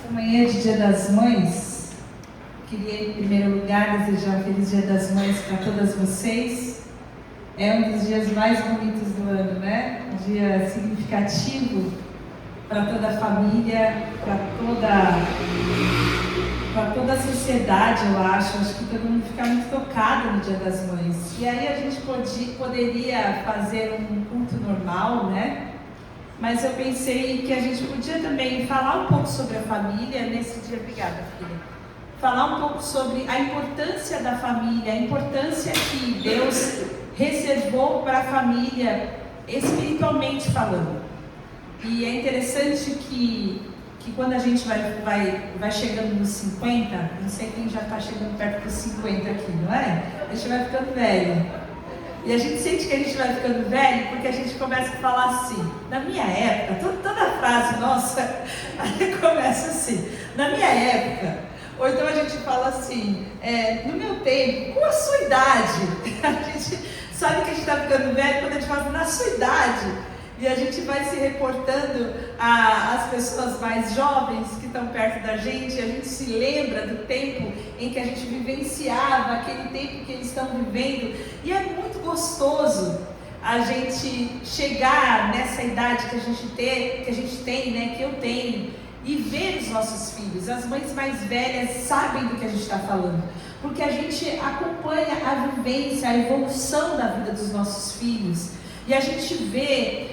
Amanhã é de Dia das Mães. Queria, em primeiro lugar, desejar um feliz Dia das Mães para todas vocês. É um dos dias mais bonitos do ano, né? Um dia significativo para toda a família, para toda a sociedade, eu acho. Acho que todo mundo fica muito tocado no Dia das Mães. E aí a gente poderia fazer um culto normal, né? Mas eu pensei que a gente podia também falar um pouco sobre a família nesse dia. Obrigada, filha. Falar um pouco sobre a importância da família, a importância que Deus reservou para a família, espiritualmente falando. E é interessante que quando a gente vai chegando nos 50, não sei quem já está chegando perto dos 50 aqui, não é? A gente vai ficando velho. E a gente sente que a gente vai ficando velho porque a gente começa a falar assim. Na minha época, toda frase nossa começa assim. Na minha época, ou então a gente fala assim, no meu tempo, com a sua idade. A gente sabe que a gente está ficando velho quando a gente fala na sua idade. E a gente vai se reportando às pessoas mais jovens que estão perto da gente, e a gente se lembra do tempo em que a gente vivenciava, aquele tempo que eles estão vivendo, e é muito gostoso a gente chegar nessa idade que a gente tem, né, que eu tenho, e ver os nossos filhos. As mães mais velhas sabem do que a gente está falando, porque a gente acompanha a vivência, a evolução da vida dos nossos filhos, e a gente vê,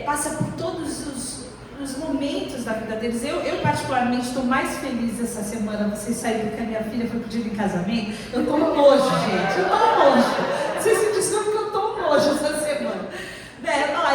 passa por todos os momentos da vida deles. Eu particularmente estou mais feliz essa semana. Vocês saíram porque a minha filha foi pedida em casamento. Eu estou nojo, gente. Eu estou nojo. Vocês se desculpem que eu estou nojo essa semana.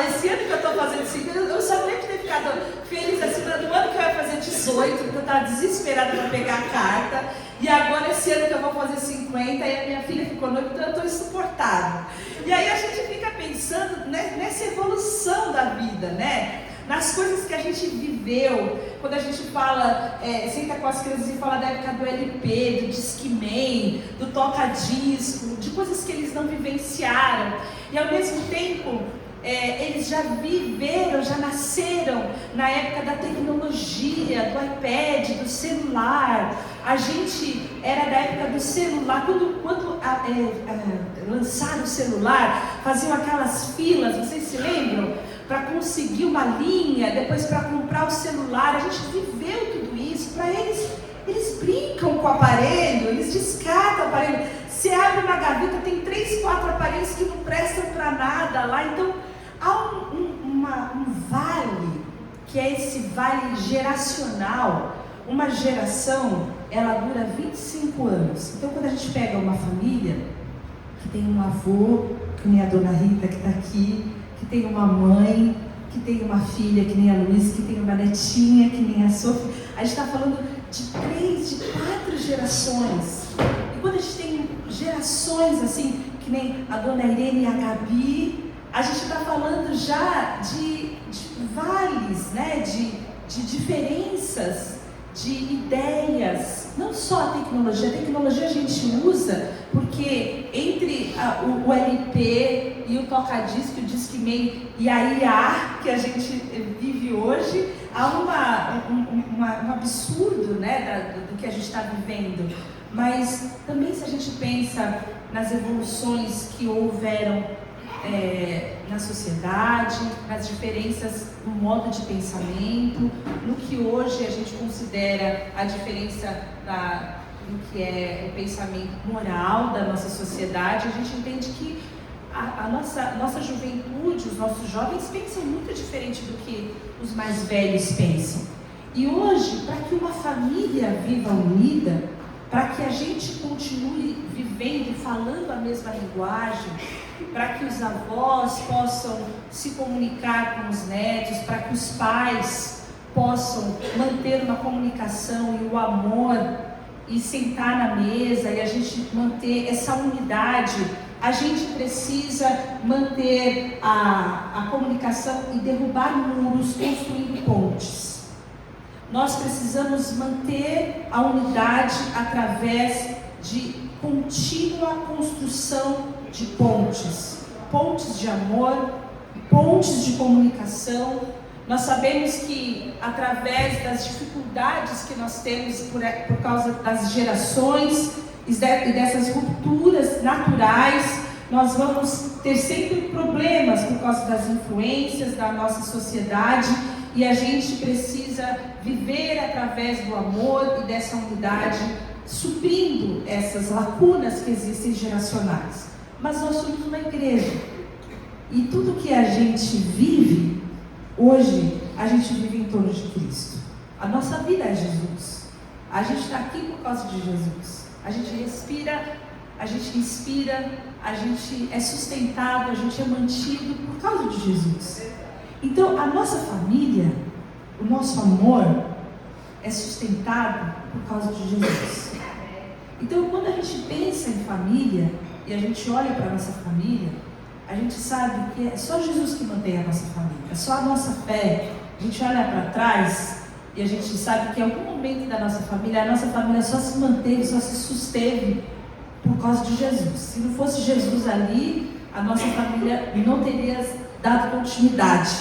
Esse ano que eu estou fazendo 50, eu só lembro de ter ficado feliz assim, no ano que eu ia fazer 18, porque eu estava desesperada para pegar a carta. E agora esse ano que eu vou fazer 50 e a minha filha ficou noiva, então eu estou insuportável. E aí a gente fica pensando nessa evolução da vida, né? Nas coisas que a gente viveu, quando a gente fala, senta com as crianças e fala da época do LP, do Discman, do toca-disco, de coisas que eles não vivenciaram. E ao mesmo tempo, eles já viveram, já nasceram na época da tecnologia, do iPad, do celular. A gente era da época do celular, quando lançaram o celular, faziam aquelas filas, vocês se lembram? Para conseguir uma linha, depois para comprar o celular. A gente viveu tudo isso. Para eles brincam com o aparelho, eles descartam o aparelho. Você abre uma gaveta, tem 3, 4 aparelhos que não prestam para nada lá. Então, há um vale, que é esse vale geracional. Uma geração, ela dura 25 anos. Então, quando a gente pega uma família que tem um avô, que nem a dona Rita que está aqui, que tem uma mãe, que tem uma filha, que nem a Luísa, que tem uma netinha, que nem a Sofia, a gente está falando de 3, de 4 gerações. E quando a gente tem gerações assim, que nem a dona Irene e a Gabi, a gente está falando já de vales, né? de diferenças, de ideias. Não só a tecnologia a gente usa porque entre o LP e o toca-disco, o Discman e a IA que a gente vive hoje, há um absurdo, né, do que a gente está vivendo. Mas também, se a gente pensa nas evoluções que houveram na sociedade, nas diferenças no modo de pensamento, no que hoje a gente considera a diferença do que é o pensamento moral da nossa sociedade, a gente entende que a nossa juventude, os nossos jovens pensam muito diferente do que os mais velhos pensam. E hoje, para que uma família viva unida, para que a gente continue vivendo e falando a mesma linguagem, para que os avós possam se comunicar com os netos, para que os pais possam manter uma comunicação e o amor e sentar na mesa e a gente manter essa unidade, a gente precisa manter a comunicação e derrubar muros, construindo pontes. Nós precisamos manter a unidade através de contínua construção de pontes de amor, pontes de comunicação. Nós sabemos que através das dificuldades que nós temos por causa das gerações e dessas rupturas naturais, nós vamos ter sempre problemas por causa das influências da nossa sociedade, e a gente precisa viver através do amor e dessa unidade, suprindo essas lacunas que existem geracionais. Mas nós somos uma igreja, e tudo que a gente vive hoje, a gente vive em torno de Cristo. A nossa vida é Jesus. A gente está aqui por causa de Jesus. A gente respira, a gente inspira, a gente é sustentado, a gente é mantido por causa de Jesus. Então, a nossa família, o nosso amor é sustentado por causa de Jesus. Então, quando a gente pensa em família e a gente olha para a nossa família, a gente sabe que é só Jesus que mantém a nossa família, é só a nossa fé. A gente olha para trás e a gente sabe que em algum momento da nossa família, a nossa família só se manteve, só se susteve por causa de Jesus. Se não fosse Jesus ali, a nossa família não teria dado continuidade.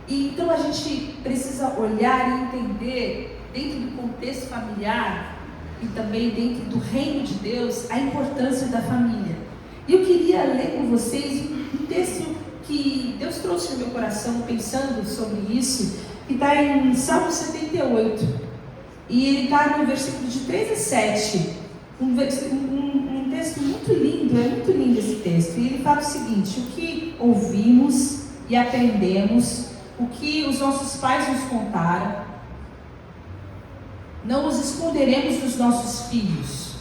E então a gente precisa olhar e entender, dentro do contexto familiar e também dentro do reino de Deus, a importância da família. E eu queria ler com vocês um texto que Deus trouxe no meu coração pensando sobre isso, que está em Salmo 78, e ele está no versículo de 3 a 7, um texto muito lindo, é muito lindo esse texto, e ele fala o seguinte: o que ouvimos e aprendemos, o que os nossos pais nos contaram, não os esconderemos dos nossos filhos,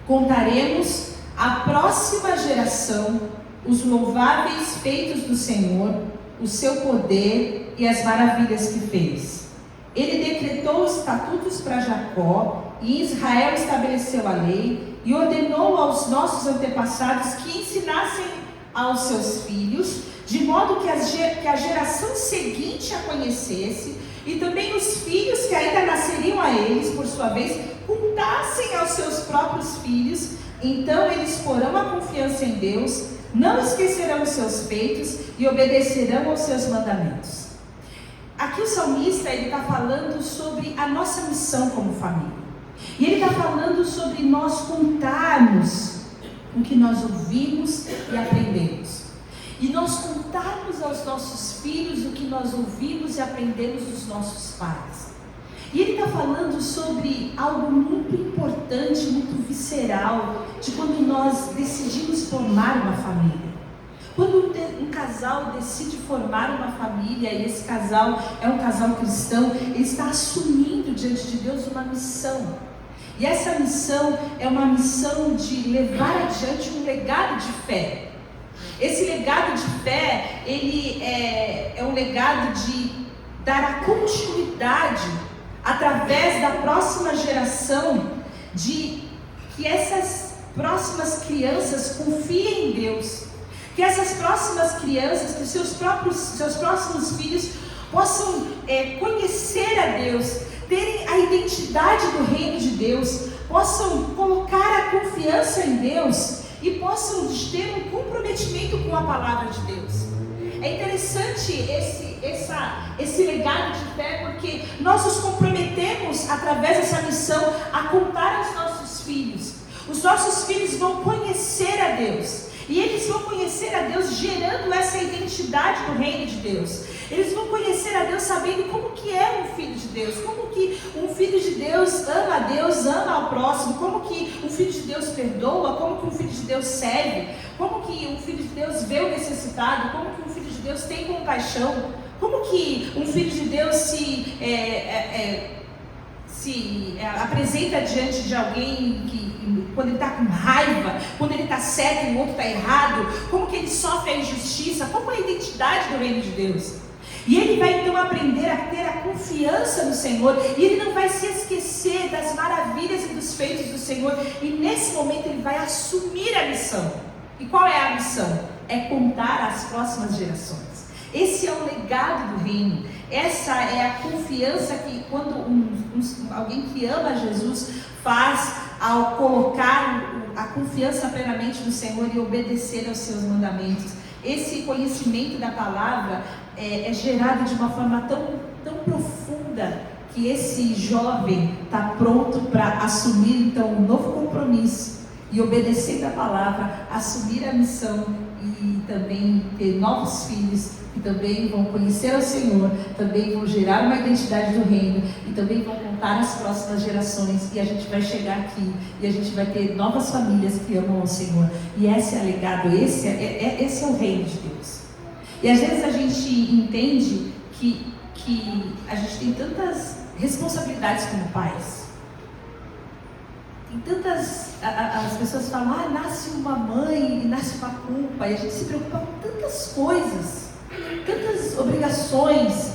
contaremos à próxima geração os louváveis feitos do Senhor, o seu poder e as maravilhas que fez. Ele decretou os estatutos para Jacó, e Israel estabeleceu a lei, e ordenou aos nossos antepassados que ensinassem aos seus filhos, de modo que a geração seguinte a conhecesse, e também os filhos que ainda nasceriam a eles, por sua vez, contassem aos seus próprios filhos. Então eles porão a confiança em Deus, não esquecerão os seus feitos e obedecerão aos seus mandamentos. Aqui o salmista está falando sobre a nossa missão como família. E ele está falando sobre nós contarmos o que nós ouvimos e aprendemos. E nós contarmos aos nossos filhos o que nós ouvimos e aprendemos dos nossos pais. E ele está falando sobre algo muito importante, muito visceral, de quando nós decidimos formar uma família. Quando um casal decide formar uma família, e esse casal é um casal cristão, ele está assumindo diante de Deus uma missão. E essa missão é uma missão de levar adiante um legado de fé. Esse legado de fé, ele é um legado de dar a continuidade através da próxima geração, de que essas próximas crianças confiem em Deus, que essas próximas crianças, que os seus próximos filhos possam conhecer a Deus, terem a identidade do reino de Deus, possam colocar a confiança em Deus e possam ter um comprometimento com a palavra de Deus. É interessante esse legado de fé, porque nós nos comprometemos através dessa missão a contar aos nossos filhos. Os nossos filhos vão conhecer a Deus, e eles vão conhecer a Deus gerando essa identidade do reino de Deus. Eles vão conhecer a Deus sabendo como que é um filho de Deus, como que um filho de Deus, ama ao próximo, como que um filho de Deus perdoa, como que um filho de Deus serve, como que um filho de Deus vê o necessitado, como que um filho de Deus tem compaixão, como que um filho de Deus se apresenta diante de alguém que, quando ele está com raiva, quando ele está certo e o outro está errado, como que ele sofre a injustiça, como é a identidade do reino de Deus. E ele vai então aprender a ter a confiança no Senhor, e ele não vai se esquecer das maravilhas e dos feitos do Senhor, e nesse momento ele vai assumir a missão. E qual é a missão? É contar às próximas gerações. Esse é o legado do reino. Essa é a confiança que quando alguém que ama Jesus faz ao colocar a confiança plenamente no Senhor e obedecer aos seus mandamentos. esse conhecimento da palavra é gerado de uma forma tão profunda, que esse jovem está pronto para assumir então um novo compromisso e, obedecendo a palavra, assumir a missão e também ter novos filhos que também vão conhecer o Senhor, também vão gerar uma identidade do reino e também vão contar às próximas gerações, e a gente vai chegar aqui e a gente vai ter novas famílias que amam ao Senhor. E esse é o legado, esse é o reino de Deus. E às vezes a gente entende que a gente tem tantas responsabilidades como pais. Tem tantas... As pessoas falam, nasce uma mãe e nasce uma culpa. E a gente se preocupa com tantas coisas, tantas obrigações.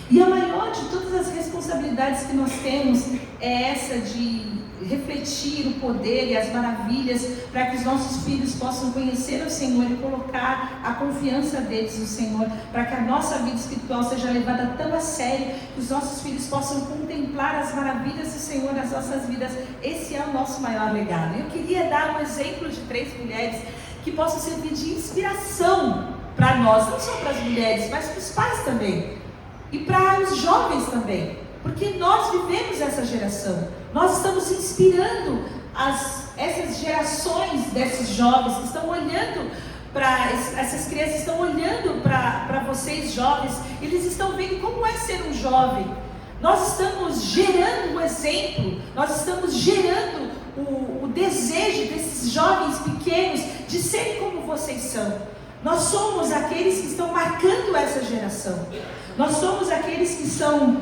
E a maior de todas as responsabilidades que nós temos é essa de refletir o poder e as maravilhas para que os nossos filhos possam conhecer o Senhor e colocar a confiança deles no Senhor, para que a nossa vida espiritual seja levada tão a sério que os nossos filhos possam contemplar as maravilhas do Senhor nas nossas vidas. Esse é o nosso maior legado. Eu queria dar um exemplo de 3 mulheres que possam servir de inspiração para nós, não só para as mulheres, mas para os pais também e para os jovens também, porque nós vivemos essa geração. Nós estamos inspirando essas gerações desses jovens que estão olhando para essas crianças, estão olhando para vocês jovens, eles estão vendo como é ser um jovem. Nós estamos gerando um exemplo, nós estamos gerando o desejo desses jovens pequenos de serem como vocês são. Nós somos aqueles que estão marcando essa geração. Nós somos aqueles que estão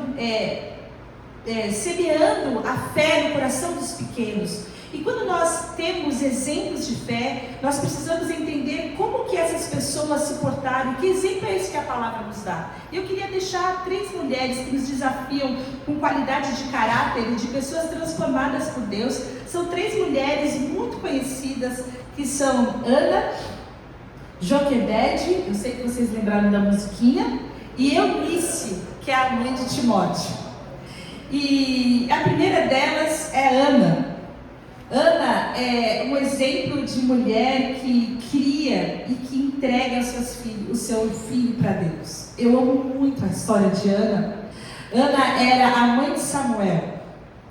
semeando a fé no coração dos pequenos. E quando nós temos exemplos de fé, nós precisamos entender como que essas pessoas se portaram, que exemplo é esse que a palavra nos dá. Eu queria deixar 3 mulheres que nos desafiam com qualidade de caráter e de pessoas transformadas por Deus. São 3 mulheres muito conhecidas, que são Ana, Joquebede, eu sei que vocês lembraram da musiquinha, e Eunice, que é a mãe de Timóteo. E a primeira delas é Ana. Ana é um exemplo de mulher que cria e que entrega o seu filho para Deus. Eu amo muito a história de Ana. Ana era a mãe de Samuel.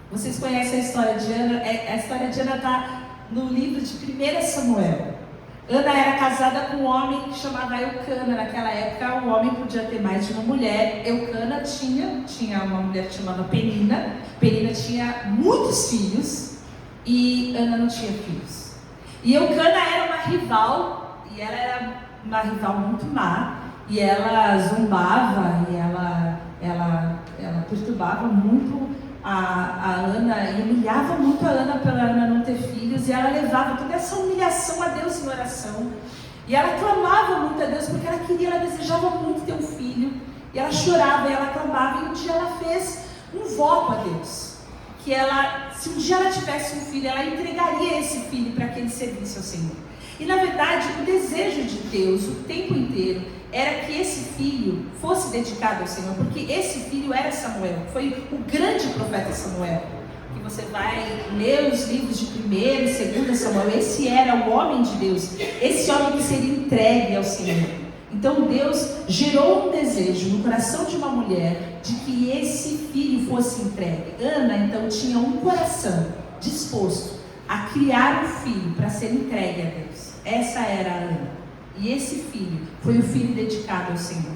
Vocês conhecem a história de Ana? A história de Ana está no livro de 1 Samuel. Ana era casada com um homem que chamava Eucana. Naquela época, o homem podia ter mais de uma mulher. Eucana tinha uma mulher chamada Penina. Penina tinha muitos filhos e Ana não tinha filhos. E Eucana era uma rival, e ela era uma rival muito má, e ela zombava, e ela perturbava muito a Ana, e humilhava muito a Ana pela Ana não ter filhos, e ela levava toda essa humilhação a Deus em oração, e ela clamava muito a Deus, porque ela desejava muito ter um filho, e ela chorava, e ela clamava, e um dia ela fez um voto a Deus, que se um dia ela tivesse um filho, ela entregaria esse filho para que ele servisse ao Senhor. E na verdade, o desejo de Deus, o tempo inteiro, era que esse filho fosse dedicado ao Senhor, porque esse filho era Samuel, foi o grande profeta Samuel, que você vai ler os livros de 1º e 2 Samuel, esse era o homem de Deus, esse homem que seria entregue ao Senhor. Então Deus gerou um desejo no coração de uma mulher, de que esse filho fosse entregue. Ana então tinha um coração disposto a criar um filho para ser entregue a Deus. Essa era a Ana. E esse filho foi o filho dedicado ao Senhor.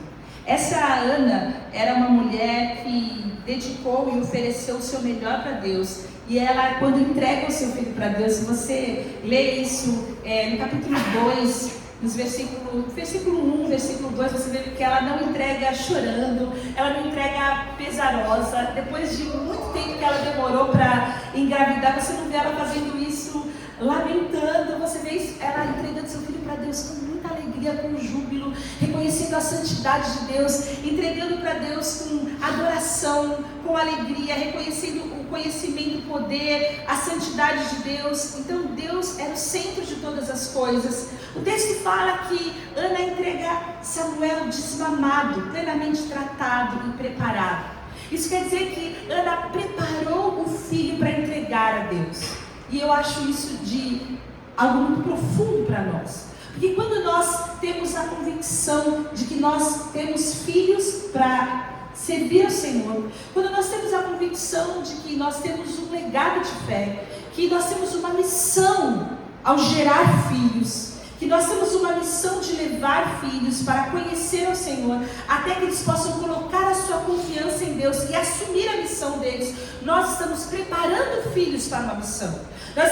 Essa Ana era uma mulher que dedicou e ofereceu o seu melhor para Deus. E ela, quando entrega o seu filho para Deus, se você lê isso no capítulo 2, versículo 1, versículo 2, você vê que ela não entrega chorando, ela não entrega pesarosa. Depois de muito tempo que ela demorou para engravidar, você não vê ela fazendo isso lamentando, você vê ela entregando seu filho para Deus com muita alegria, com júbilo, reconhecendo a santidade de Deus, entregando para Deus com adoração, com alegria, reconhecendo o conhecimento, o poder, a santidade de Deus. Então Deus era o centro de todas as coisas. O texto fala que Ana entrega Samuel desmamado, plenamente tratado e preparado. Isso quer dizer que Ana preparou o filho para entregar a Deus. E eu acho isso de algo muito profundo para nós. Porque quando nós temos a convicção convicção de que nós temos filhos para servir ao Senhor, quando nós temos a convicção de que nós temos um legado de fé, que nós temos uma missão ao gerar filhos, que nós temos uma missão de levar filhos para conhecer ao Senhor, até que eles possam colocar a sua confiança em Deus e assumir a missão deles. Nós estamos preparando filhos para uma missão. Nós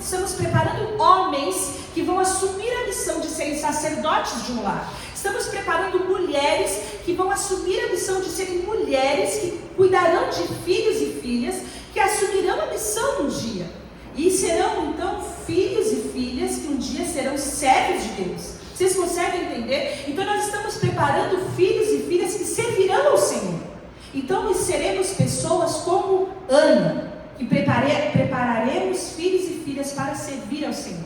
estamos preparando homens que vão assumir a missão de serem sacerdotes de um lar. Estamos preparando mulheres que vão assumir a missão de serem mulheres que cuidarão de filhos e filhas, que assumirão a missão um dia. E serão então filhos e filhas que um dia serão servos de Deus. Vocês conseguem entender? Então nós estamos preparando filhos e filhas que servirão ao Senhor. Então nós seremos pessoas como Ana, que prepararemos filhos e filhas para servir ao Senhor.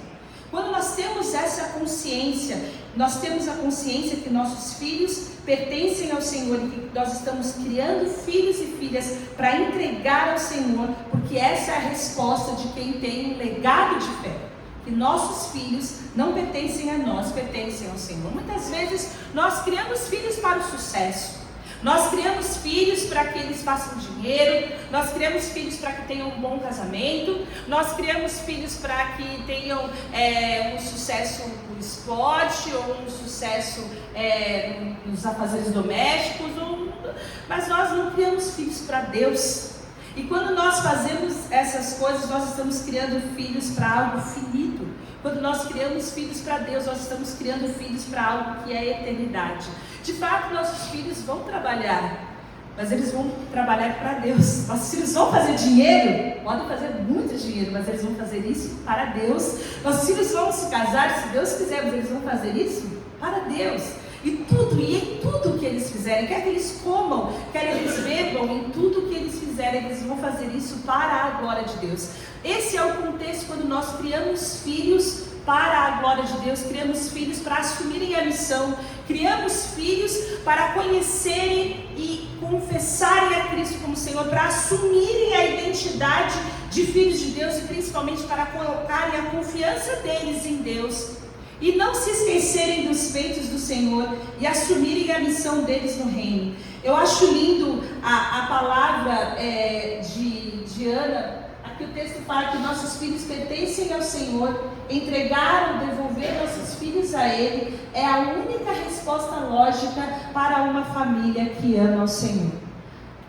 Quando nós temos essa consciência, nós temos a consciência que nossos filhos pertencem ao Senhor e que nós estamos criando filhos e filhas para entregar ao Senhor, porque essa é a resposta de quem tem um legado de fé, que nossos filhos não pertencem a nós, pertencem ao Senhor. Muitas vezes nós criamos filhos para o sucesso. Nós criamos filhos para que eles façam dinheiro, nós criamos filhos para que tenham um bom casamento, nós criamos filhos para que tenham um sucesso no esporte, ou um sucesso nos afazeres domésticos, mas nós não criamos filhos para Deus. E quando nós fazemos essas coisas, nós estamos criando filhos para algo finito. Quando nós criamos filhos para Deus, nós estamos criando filhos para algo que é eternidade. De fato, nossos filhos vão trabalhar, mas eles vão trabalhar para Deus. Nossos filhos vão fazer dinheiro, podem fazer muito dinheiro, mas eles vão fazer isso para Deus. Nossos filhos vão se casar, se Deus quiser, mas eles vão fazer isso para Deus. E em tudo que eles fizerem, quer que eles comam, quer eles bebam, em tudo que eles fizerem, eles vão fazer isso para a glória de Deus. Esse é o contexto quando nós criamos filhos para a glória de Deus, criamos filhos para assumirem a missão, criamos filhos para conhecerem e confessarem a Cristo como Senhor, para assumirem a identidade de filhos de Deus e principalmente para colocarem a confiança deles em Deus e não se esquecerem dos feitos do Senhor e assumirem a missão deles no reino. Eu acho lindo a palavra de Ana. Aqui o texto fala que nossos filhos pertencem ao Senhor, entregar ou devolver nossos filhos a Ele é a única resposta lógica para uma família que ama ao Senhor.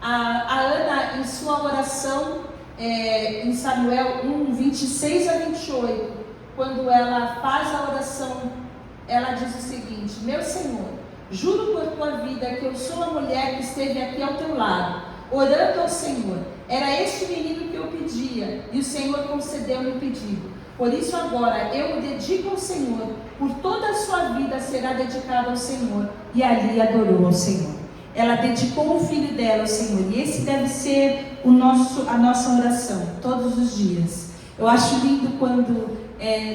A Ana, em sua oração, em Samuel 1, 26 a 28, quando ela faz a oração, ela diz o seguinte: meu Senhor, juro por tua vida que eu sou a mulher que esteve aqui ao teu lado, orando ao Senhor. Era este menino que eu pedia, e o Senhor concedeu-me o pedido. Por isso agora eu me dedico ao Senhor, por toda a sua vida será dedicada ao Senhor. E ali adorou ao Senhor. Ela dedicou o filho dela ao Senhor, e esse deve ser a nossa oração, todos os dias. Eu acho lindo quando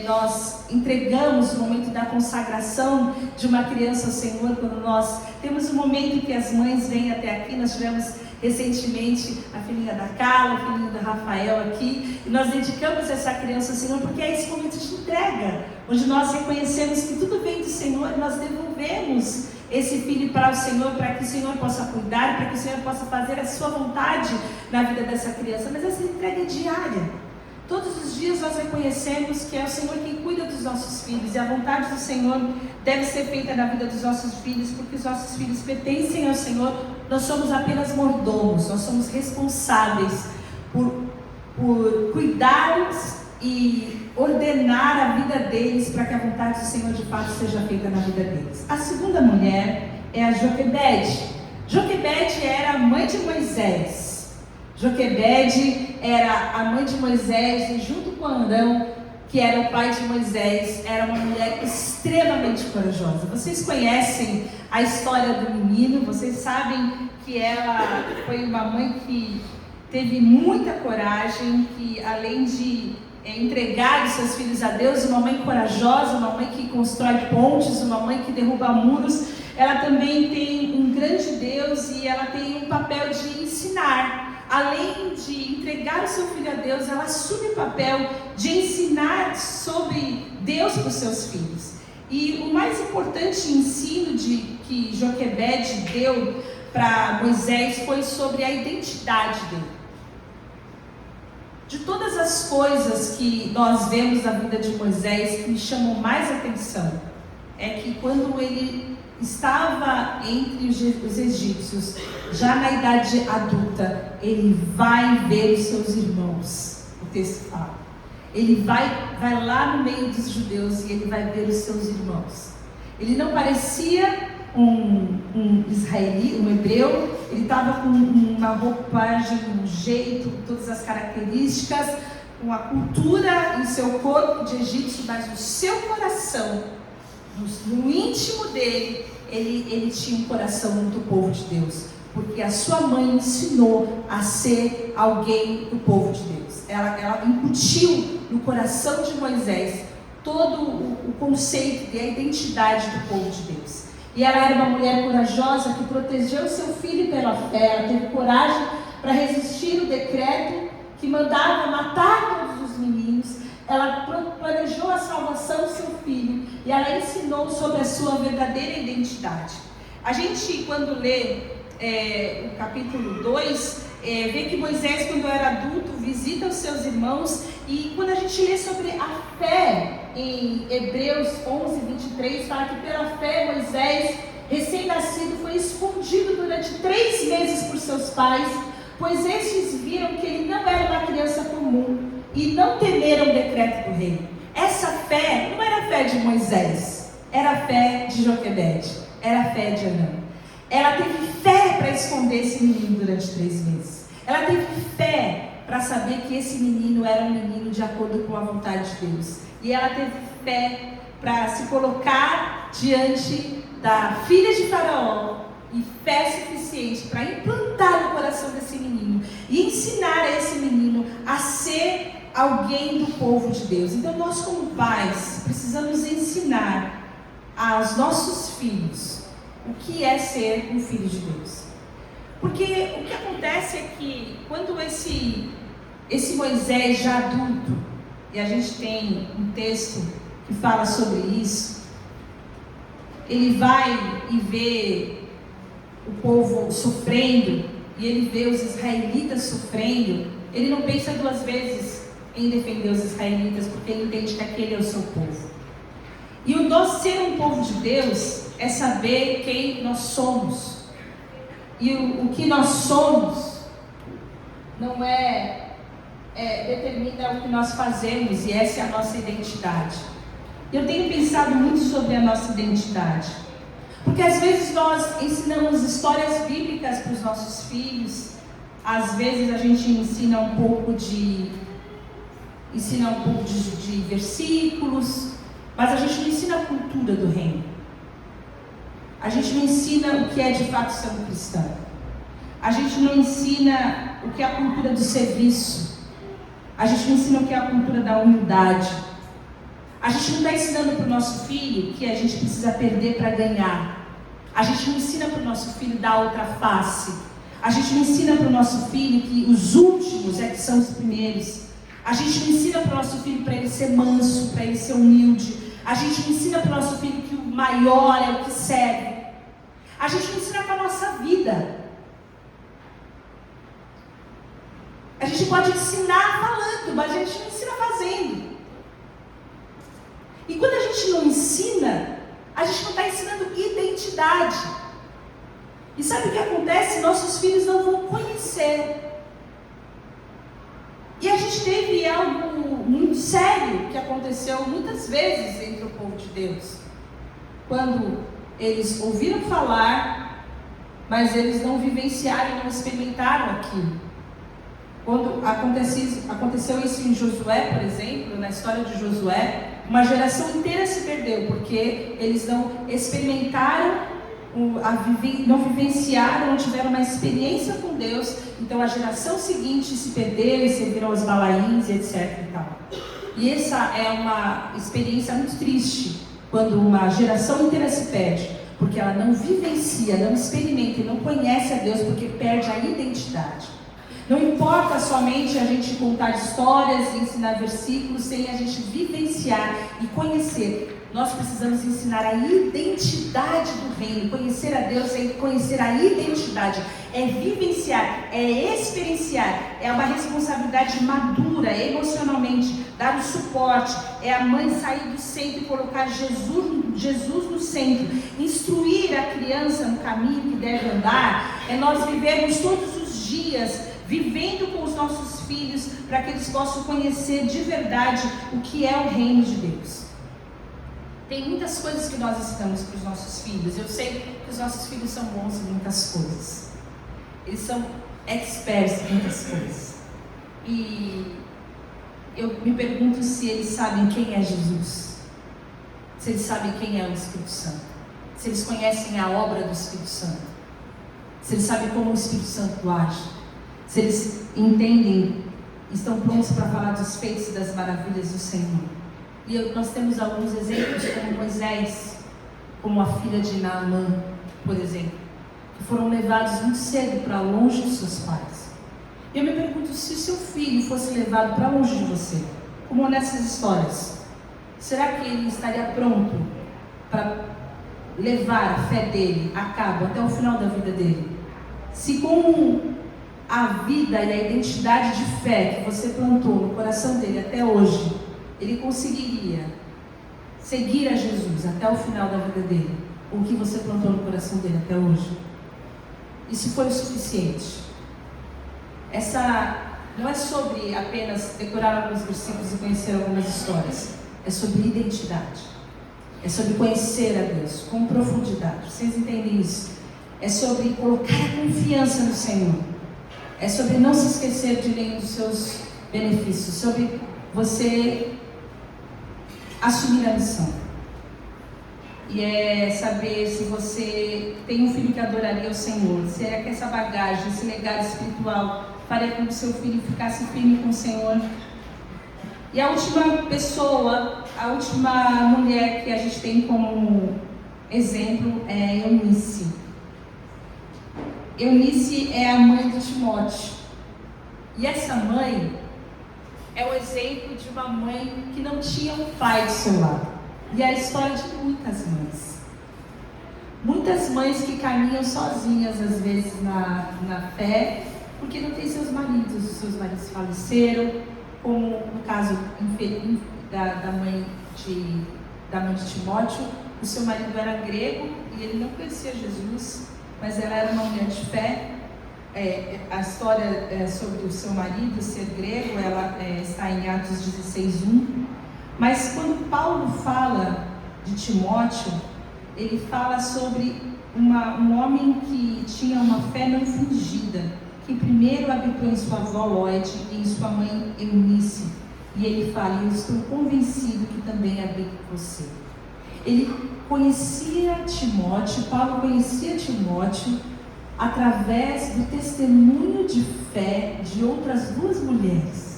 nós entregamos o momento da consagração de uma criança ao Senhor, quando nós temos um momento em que as mães vêm até aqui. Nós tivemos recentemente a filhinha da Carla, o filhinho do Rafael aqui, e nós dedicamos essa criança ao Senhor, porque é esse momento de entrega, onde nós reconhecemos que tudo vem do Senhor e nós devolvemos esse filho para o Senhor, para que o Senhor possa cuidar, para que o Senhor possa fazer a sua vontade na vida dessa criança. Mas essa entrega é diária. Todos os dias nós reconhecemos que é o Senhor quem cuida dos nossos filhos, e a vontade do Senhor deve ser feita na vida dos nossos filhos, porque os nossos filhos pertencem ao Senhor. Nós somos apenas mordomos, nós somos responsáveis por cuidar e ordenar a vida deles para que a vontade do Senhor de fato seja feita na vida deles. A segunda mulher é a Joquebede. Joquebede era a mãe de Moisés. Joquebede era a mãe de Moisés, e junto com Arão, que era o pai de Moisés, era uma mulher extremamente corajosa. Vocês conhecem a história do menino, vocês sabem que ela foi uma mãe que teve muita coragem, que além de entregar os seus filhos a Deus, uma mãe corajosa, uma mãe que constrói pontes, uma mãe que derruba muros, ela também tem um grande Deus e ela tem um papel de ensinar. Além de entregar o seu filho a Deus, ela assume o papel de ensinar sobre Deus para os seus filhos. E o mais importante ensino atitude que Joquebede deu para Moisés foi sobre a identidade dele. De todas as coisas que nós vemos na vida de Moisés, que me chamam mais atenção, é que quando ele estava entre os egípcios, já na idade adulta, ele vai ver os seus irmãos. O texto fala. Ele vai lá no meio dos judeus e ele vai ver os seus irmãos. Ele não parecia um israelita, um hebreu. Ele estava com uma roupagem, um jeito, com todas as características, com a cultura em seu corpo de egípcio, mas no seu coração, no íntimo dele, ele tinha um coração do povo de Deus, porque a sua mãe ensinou a ser alguém do povo de Deus. Ela incutiu no coração de Moisés todo o conceito e a identidade do povo de Deus. E ela era uma mulher corajosa que protegeu seu filho pela fé. Ela teve coragem para resistir o decreto que mandava matar todos os meninos. Ela planejou a salvação do seu filho e ela ensinou sobre a sua verdadeira identidade. A gente, quando lê o capítulo 2, vê que Moisés, quando era adulto, visita os seus irmãos. E quando a gente lê sobre a fé, em Hebreus 11, 23, fala que pela fé Moisés, recém-nascido, foi escondido durante 3 meses por seus pais, pois estes viram que ele não era uma criança comum e não temeram o decreto do rei. Essa fé não era a fé de Moisés, era a fé de Joquebede, era a fé de Anã. Ela teve fé para esconder esse menino durante 3 meses. Ela teve fé para saber que esse menino era um menino de acordo com a vontade de Deus. E ela teve fé para se colocar diante da filha de Faraó, e fé suficiente para implantar no coração desse menino e ensinar a esse menino a ser alguém do povo de Deus. Então nós, como pais, precisamos ensinar aos nossos filhos o que é ser um filho de Deus. Porque o que acontece é que quando esse Moisés já adulto, e a gente tem um texto que fala sobre isso, ele vai e vê o povo sofrendo, e ele vê os israelitas sofrendo, ele não pensa 2 vezes em defender os israelitas, porque ele entende que aquele é o seu povo. E o nós ser um povo de Deus é saber quem nós somos. E o que nós somos não determina o que nós fazemos, e essa é a nossa identidade. Eu tenho pensado muito sobre a nossa identidade, porque às vezes nós ensinamos histórias bíblicas para os nossos filhos, às vezes a gente ensina um pouco de versículos, mas a gente não ensina a cultura do reino. A gente não ensina o que é de fato ser um cristão. A gente não ensina o que é a cultura do serviço. A gente não ensina o que é a cultura da humildade. A gente não está ensinando para o nosso filho que a gente precisa perder para ganhar. A gente não ensina para o nosso filho dar outra face. A gente não ensina para o nosso filho que os últimos é que são os primeiros. A gente não ensina para o nosso filho para ele ser manso, para ele ser humilde. A gente não ensina para o nosso filho que o maior é o que serve. A gente não ensina para a nossa vida. A gente pode ensinar falando, mas a gente não ensina fazendo. E quando a gente não ensina, a gente não está ensinando identidade. E sabe o que acontece? Nossos filhos não vão conhecer. E a gente teve algo muito sério que aconteceu muitas vezes entre o povo de Deus. Quando eles ouviram falar, mas eles não vivenciaram, não experimentaram aquilo. Quando aconteceu isso em Josué, por exemplo, na história de Josué, uma geração inteira se perdeu, porque eles não experimentaram, não vivenciaram, não tiveram uma experiência com Deus. Então a geração seguinte se perdeu e serviram aos balaíns, etc. e tal. E essa é uma experiência muito triste, quando uma geração inteira se perde, porque ela não vivencia, não experimenta e não conhece a Deus, porque perde a identidade. Não importa somente a gente contar histórias e ensinar versículos sem a gente vivenciar e conhecer. Nós precisamos ensinar a identidade do reino. Conhecer a Deus é conhecer a identidade, é vivenciar, é experienciar, é uma responsabilidade madura emocionalmente, dar o suporte, é a mãe sair do centro e colocar Jesus no centro, instruir a criança no caminho que deve andar, é nós vivermos todos os dias vivendo com os nossos filhos, para que eles possam conhecer de verdade o que é o reino de Deus. Tem muitas coisas que nós ensinamos para os nossos filhos. Eu sei que os nossos filhos são bons em muitas coisas. Eles são experts em muitas coisas. E eu me pergunto se eles sabem quem é Jesus. Se eles sabem quem é o Espírito Santo. Se eles conhecem a obra do Espírito Santo. Se eles sabem como o Espírito Santo age. Se eles entendem, estão prontos para falar dos feitos e das maravilhas do Senhor. E nós temos alguns exemplos, como Moisés, como a filha de Naamã, por exemplo, que foram levados muito cedo para longe de seus pais. E eu me pergunto, se o seu filho fosse levado para longe de você, como nessas histórias, será que ele estaria pronto para levar a fé dele a cabo até o final da vida dele? Se com a vida e a identidade de fé que você plantou no coração dele até hoje, ele conseguiria seguir a Jesus até o final da vida dele, o que você plantou no coração dele até hoje? Isso foi o suficiente. Essa não é sobre apenas decorar alguns versículos e conhecer algumas histórias, é sobre identidade, é sobre conhecer a Deus com profundidade. Vocês entendem isso? É sobre colocar a confiança no Senhor. É sobre não se esquecer de nenhum dos seus benefícios, sobre você assumir a missão. E é saber se você tem um filho que adoraria o Senhor, se é que essa bagagem, esse legado espiritual faria com que seu filho ficasse firme com o Senhor. E a última pessoa, a última mulher que a gente tem como exemplo é Eunice. Eunice é a mãe de Timóteo. E essa mãe é o exemplo de uma mãe que não tinha um pai do seu lado. E é a história de muitas mães. Muitas mães que caminham sozinhas, às vezes, na fé, porque não tem seus maridos. Os seus maridos faleceram, como no caso da mãe de Timóteo. O seu marido era grego e ele não conhecia Jesus, mas ela era uma mulher de fé. A história sobre o seu marido ser grego, ela está em Atos 16:1. Mas quando Paulo fala de Timóteo, ele fala sobre um homem que tinha uma fé não fingida, que primeiro habitou em sua avó Lóide e em sua mãe Eunice. E ele fala: eu estou convencido que também habita em você. Ele conhecia Timóteo, Paulo conhecia Timóteo através do testemunho de fé de outras duas mulheres.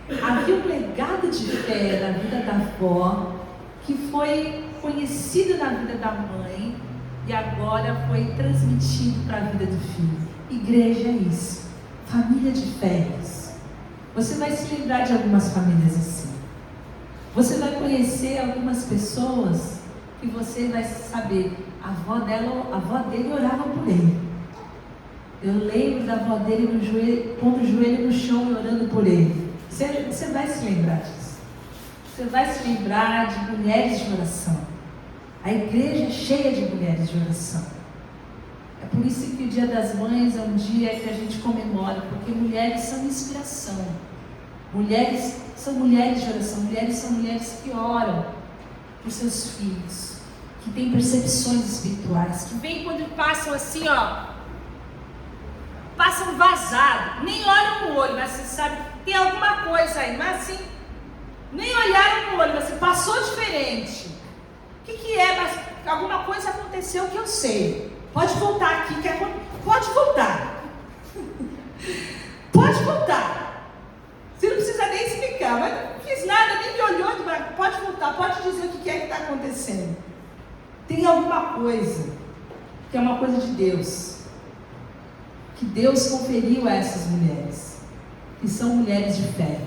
Havia um legado de fé na vida da avó, que foi conhecido na vida da mãe e agora foi transmitido para a vida do filho. Igreja é isso, família de fé é isso. Você vai se lembrar de algumas famílias assim. Você vai conhecer algumas pessoas que você vai saber, a avó dele orava por ele. Eu lembro da avó dele pondo o joelho no chão e orando por ele. Você vai se lembrar disso. Você vai se lembrar de mulheres de oração. A igreja é cheia de mulheres de oração. É por isso que o Dia das Mães é um dia que a gente comemora, porque mulheres são inspiração. Mulheres são mulheres de oração. Mulheres são mulheres que oram por seus filhos, que têm percepções espirituais, que vêm quando passam assim, passam vazado, nem olham no olho, mas você sabe, tem alguma coisa aí, mas assim, nem olharam no olho, mas você passou diferente. O que é? Mas alguma coisa aconteceu que eu sei. Pode voltar aqui, pode voltar. Pode voltar. Você não precisa nem explicar, mas não fiz nada, nem me olhou, pode voltar, pode dizer o que é que está acontecendo. Tem alguma coisa, que é uma coisa de Deus, que Deus conferiu a essas mulheres, que são mulheres de fé.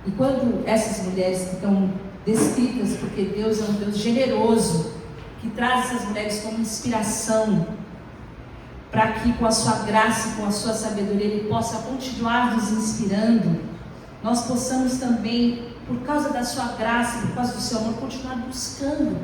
E quando essas mulheres que estão descritas, porque Deus é um Deus generoso, e traz essas mulheres como inspiração, para que com a sua graça e com a sua sabedoria Ele possa continuar nos inspirando, nós possamos também, por causa da sua graça, por causa do seu amor, continuar buscando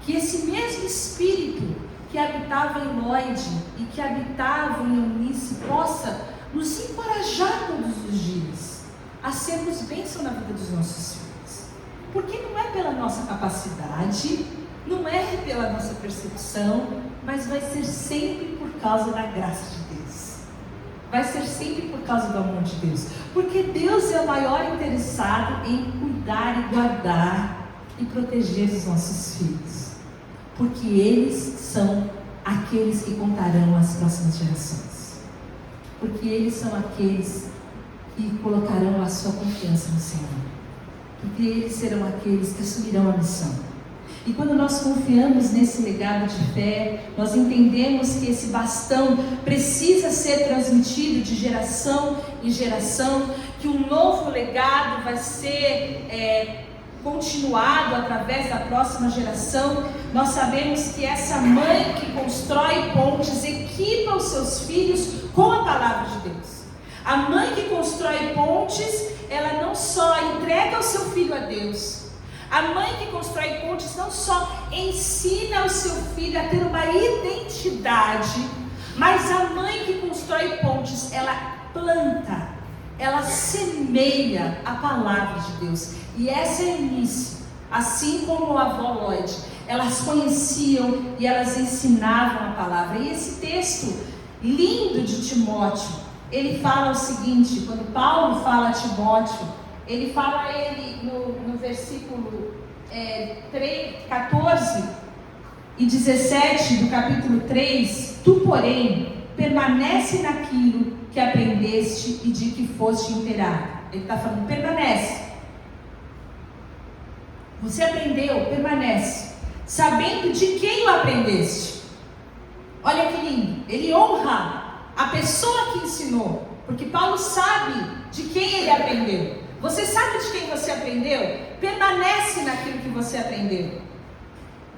que esse mesmo Espírito que habitava em Lloyd e que habitava em Eunice possa nos encorajar todos os dias a sermos bênção na vida dos nossos filhos. Porque não é pela nossa capacidade, não é pela nossa percepção, mas vai ser sempre por causa da graça de Deus. Vai ser sempre por causa do amor de Deus. Porque Deus é o maior interessado em cuidar e guardar e proteger os nossos filhos. Porque eles são aqueles que contarão as próximas gerações. Porque eles são aqueles que colocarão a sua confiança no Senhor. Porque eles serão aqueles que assumirão a missão. E quando nós confiamos nesse legado de fé, nós entendemos que esse bastão precisa ser transmitido de geração em geração, que um novo legado vai ser continuado através da próxima geração. Nós sabemos que essa mãe que constrói pontes equipa os seus filhos com a palavra de Deus. A mãe que constrói pontes, ela não só entrega o seu filho a Deus. A mãe que constrói pontes não só ensina o seu filho a ter uma identidade, mas a mãe que constrói pontes, ela planta, ela semeia a palavra de Deus. E essa é a Eunice, assim como a avó Lloyd, elas conheciam e elas ensinavam a palavra. E esse texto lindo de Timóteo, ele fala o seguinte, quando Paulo fala a Timóteo, ele fala a ele no versículo 14 e 17 do capítulo 3, tu, porém, permanece naquilo que aprendeste e de que foste inteirado. Ele está falando, permanece. Você aprendeu, permanece. Sabendo de quem o aprendeste. Olha que lindo. Ele honra a pessoa que ensinou. Porque Paulo sabe de quem ele aprendeu. Você sabe de quem você aprendeu? Permanece naquilo que você aprendeu.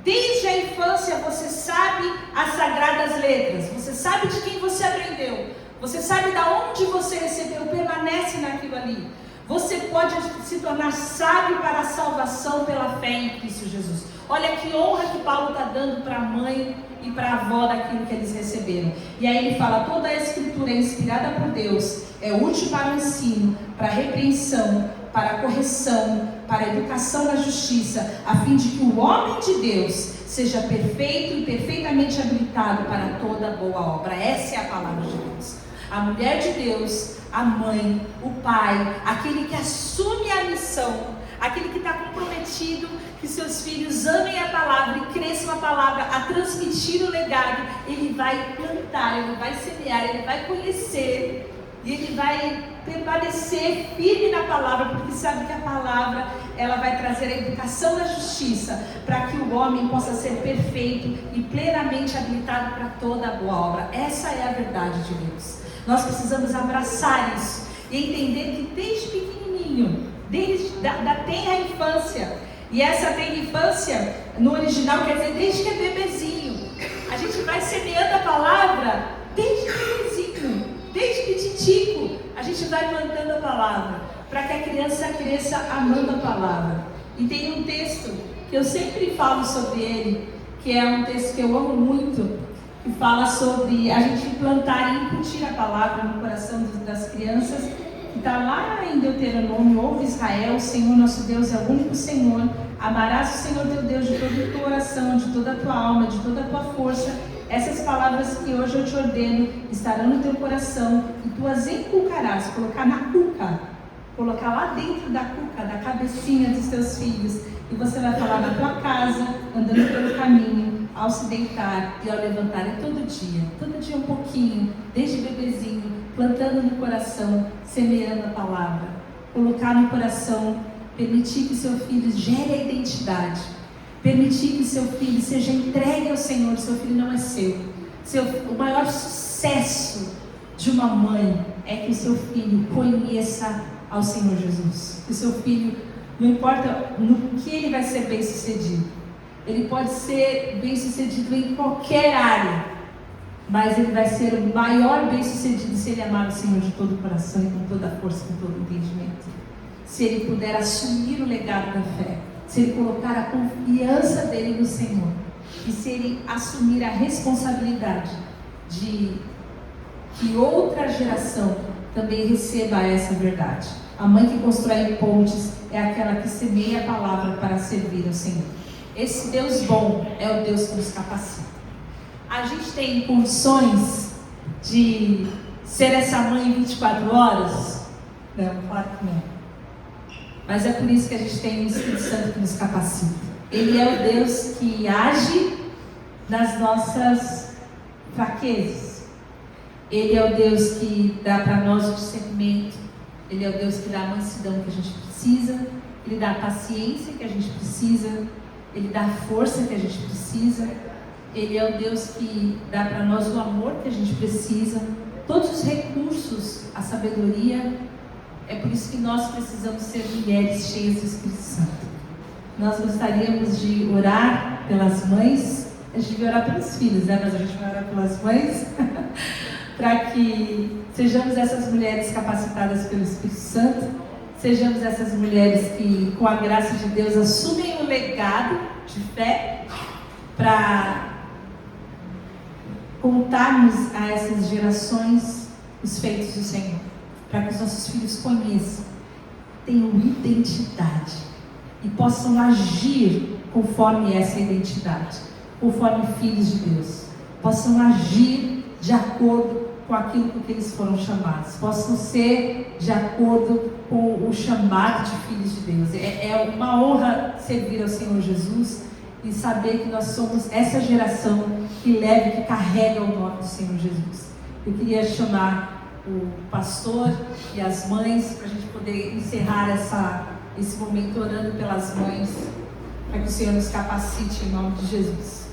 Desde a infância você sabe as sagradas letras. Você sabe de quem você aprendeu. Você sabe de onde você recebeu. Permanece naquilo ali. Você pode se tornar sábio para a salvação pela fé em Cristo Jesus. Olha que honra que Paulo está dando para a mãe e para a avó daquilo que eles receberam. E aí ele fala, toda a escritura é inspirada por Deus, é útil para o ensino, para a repreensão, para a correção, para a educação na justiça, a fim de que o homem de Deus seja perfeito e perfeitamente habilitado para toda boa obra. Essa é a palavra de Deus. A mulher de Deus, a mãe, o pai, aquele que assume a missão, aquele que está comprometido que seus filhos amem a palavra e cresçam a palavra, a transmitir o legado, ele vai plantar, ele vai semear, ele vai conhecer e ele vai permanecer firme na palavra, porque sabe que a palavra ela vai trazer a educação da justiça, para que o homem possa ser perfeito e plenamente habilitado para toda a boa obra. Essa é a verdade de Deus. Nós precisamos abraçar isso e entender que desde pequenininho, desde da tenra infância, e essa tenra infância no original quer dizer desde que é bebezinho, a gente vai semeando a palavra desde bebezinho, desde pititico, a gente vai plantando a palavra, para que a criança cresça amando a palavra. E tem um texto que eu sempre falo sobre ele, que é um texto que eu amo muito, que fala sobre a gente plantar e incutir a palavra no coração das crianças, que está lá em Deuteronômio, ouve Israel, o Senhor nosso Deus é o único Senhor, amarás o Senhor teu Deus de todo o teu coração, de toda a tua alma, de toda a tua força. Essas palavras que hoje eu te ordeno estarão no teu coração e tu as inculcarás, colocar na cuca, colocar lá dentro da cuca, da cabecinha dos teus filhos, e você vai falar na tua casa, andando pelo caminho, ao se deitar e ao levantar. É todo dia um pouquinho, desde bebezinho, plantando no coração, semeando a palavra, colocar no coração, permitir que seu filho gere a identidade, permitir que seu filho seja entregue ao Senhor. Seu filho não é seu. O maior sucesso de uma mãe é que o seu filho conheça ao Senhor Jesus. Que o seu filho, não importa no que ele vai ser bem sucedido, ele pode ser bem-sucedido em qualquer área, mas ele vai ser o maior bem-sucedido se ele amar o Senhor de todo o coração e com toda a força, com todo o entendimento. Se ele puder assumir o legado da fé, se ele colocar a confiança dele no Senhor, e se ele assumir a responsabilidade de que outra geração também receba essa verdade. A mãe que constrói pontes é aquela que semeia a palavra para servir ao Senhor. Esse Deus bom é o Deus que nos capacita. A gente tem condições de ser essa mãe 24 horas? Não, claro que não. Mas é por isso que a gente tem o Espírito Santo que nos capacita. Ele é o Deus que age nas nossas fraquezas. Ele é o Deus que dá para nós o discernimento. Ele é o Deus que dá a mansidão que a gente precisa. Ele dá a paciência que a gente precisa. Ele dá a força que a gente precisa. Ele é o Deus que dá para nós o amor que a gente precisa. Todos os recursos, a sabedoria. É por isso que nós precisamos ser mulheres cheias do Espírito Santo. Nós gostaríamos de orar pelas mães. A gente vai orar pelos filhos, né? Mas a gente vai orar pelas mães. Para que sejamos essas mulheres capacitadas pelo Espírito Santo. Sejamos essas mulheres que, com a graça de Deus, assumem o legado de fé para contarmos a essas gerações os feitos do Senhor, para que os nossos filhos conheçam, tenham identidade e possam agir conforme essa identidade, conforme filhos de Deus, possam agir de acordo com aquilo com que eles foram chamados, possam ser de acordo com o chamado de filhos de Deus. É uma honra servir ao Senhor Jesus e saber que nós somos essa geração que leva, que carrega o nome do Senhor Jesus. Eu queria chamar o pastor e as mães para a gente poder encerrar esse momento orando pelas mães, para que o Senhor nos capacite em nome de Jesus.